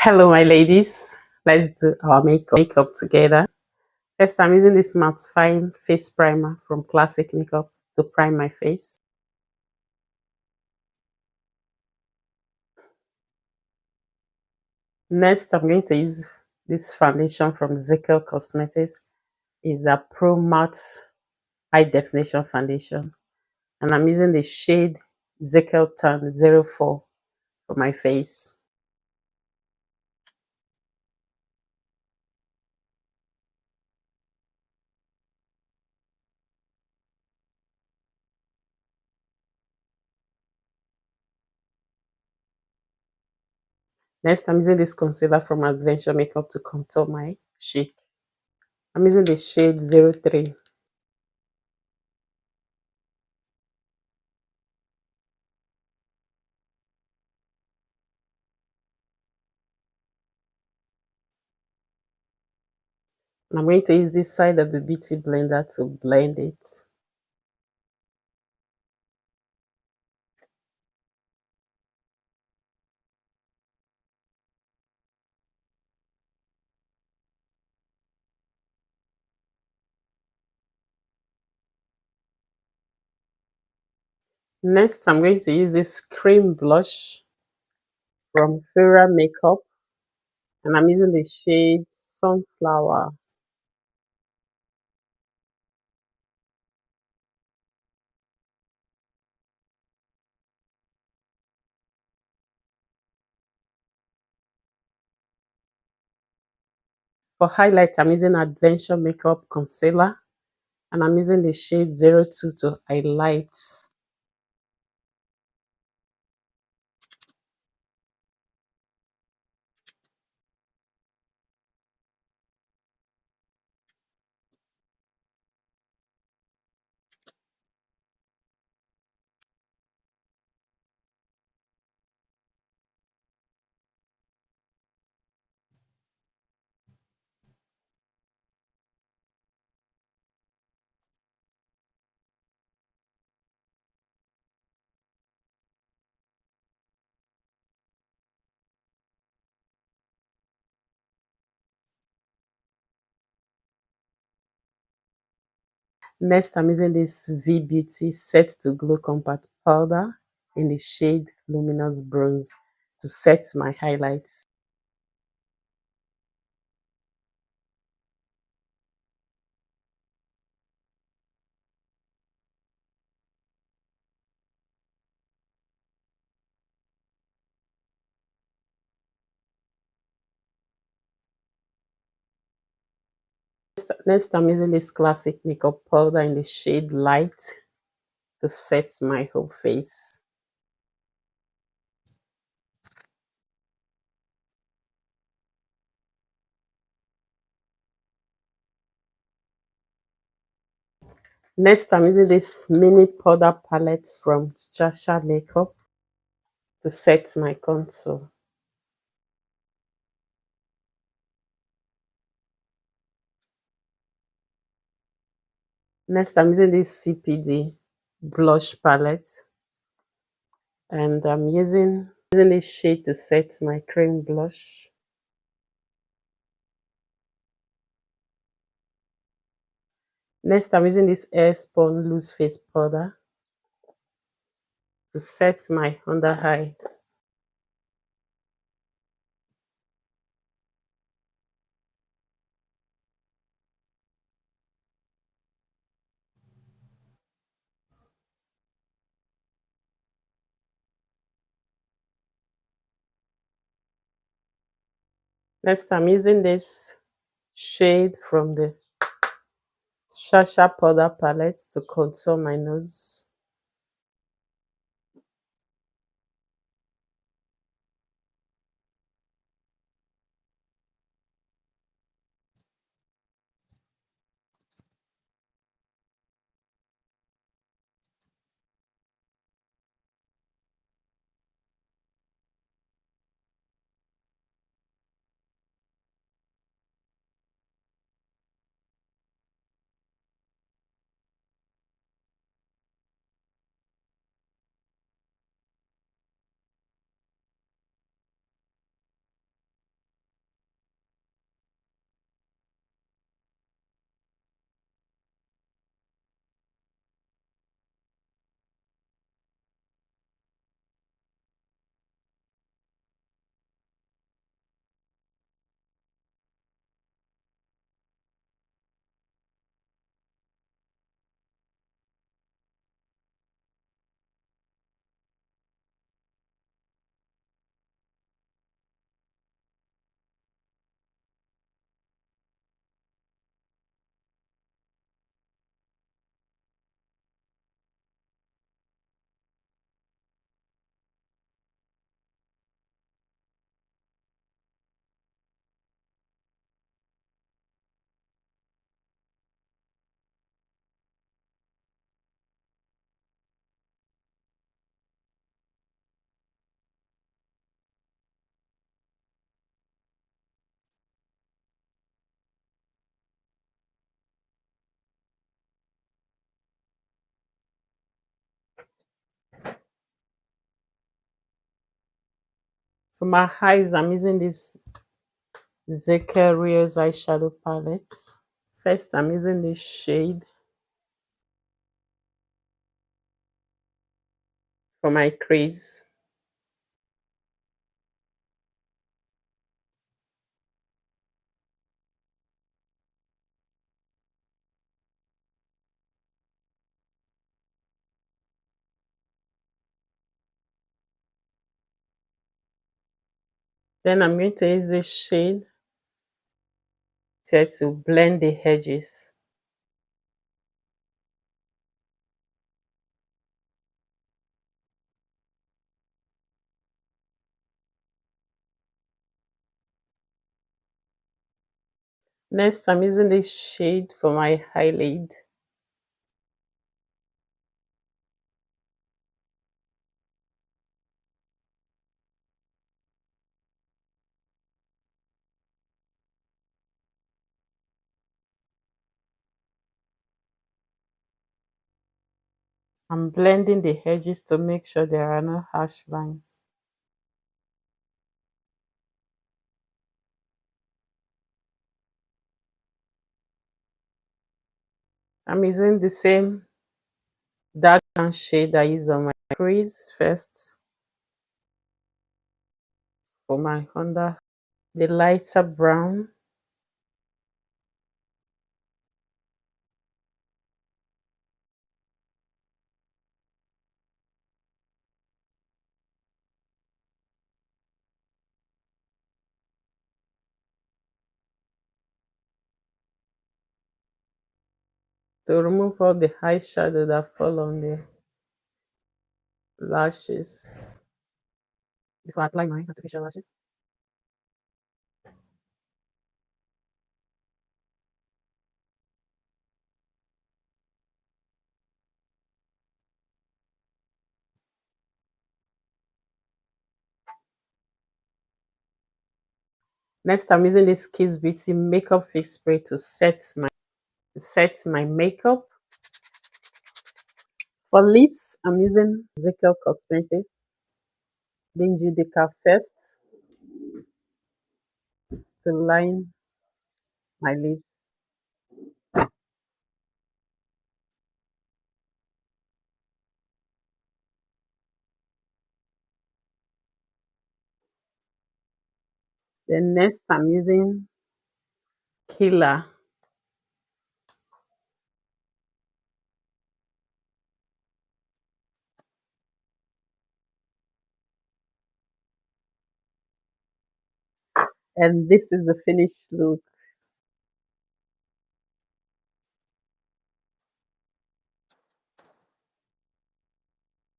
Hello, my ladies. Let's do our makeup together. First, I'm using this mattifying face primer from Classic Makeup to prime my face. Next, I'm going to use this foundation from Zikel Cosmetics. It's the Pro Matte High Definition Foundation. And I'm using the shade Zikel Tan 04 for my face. Next, I'm using this concealer from Adventure Makeup to contour my cheek. I'm using the shade 03. And I'm going to use this side of the beauty blender to blend it. Next, I'm going to use this cream blush from Farah Makeup, and I'm using the shade Sunflower. For highlight, I'm using Adventure Makeup Concealer, and I'm using the shade 02 to highlight. Next, I'm using this V Beauty Set to Glow Compact Powder in the shade Luminous Bronze to set my highlights. Next, I'm using this Classic Makeup Powder in the shade Light to set my whole face. Next, I'm using this mini powder palette from Jasha Makeup to set my contour. Next, I'm using this CPD blush palette, and I'm using this shade to set my cream blush. Next, I'm using this Airspun loose face powder to set my under eye. Next, I'm using this shade from the Shasha powder palette to contour my nose. For my eyes, I'm using this Zikel Rios eyeshadow palette. First, I'm using this shade for my crease. Then I'm going to use this shade to blend the edges. Next, I'm using this shade for my eyelid. I'm blending the edges to make sure there are no harsh lines. I'm using the same dark brown shade I use on my crease first for my under, the lighter brown. To remove all the eyeshadow that fall on the lashes before I apply my artificial lashes. Next, I'm using this Kiss Beauty makeup fix spray to set my makeup. For lips, I'm using Zikel Cosmetics, the Njideka first to line my lips. Then next, I'm using Killer. And this is the finished look.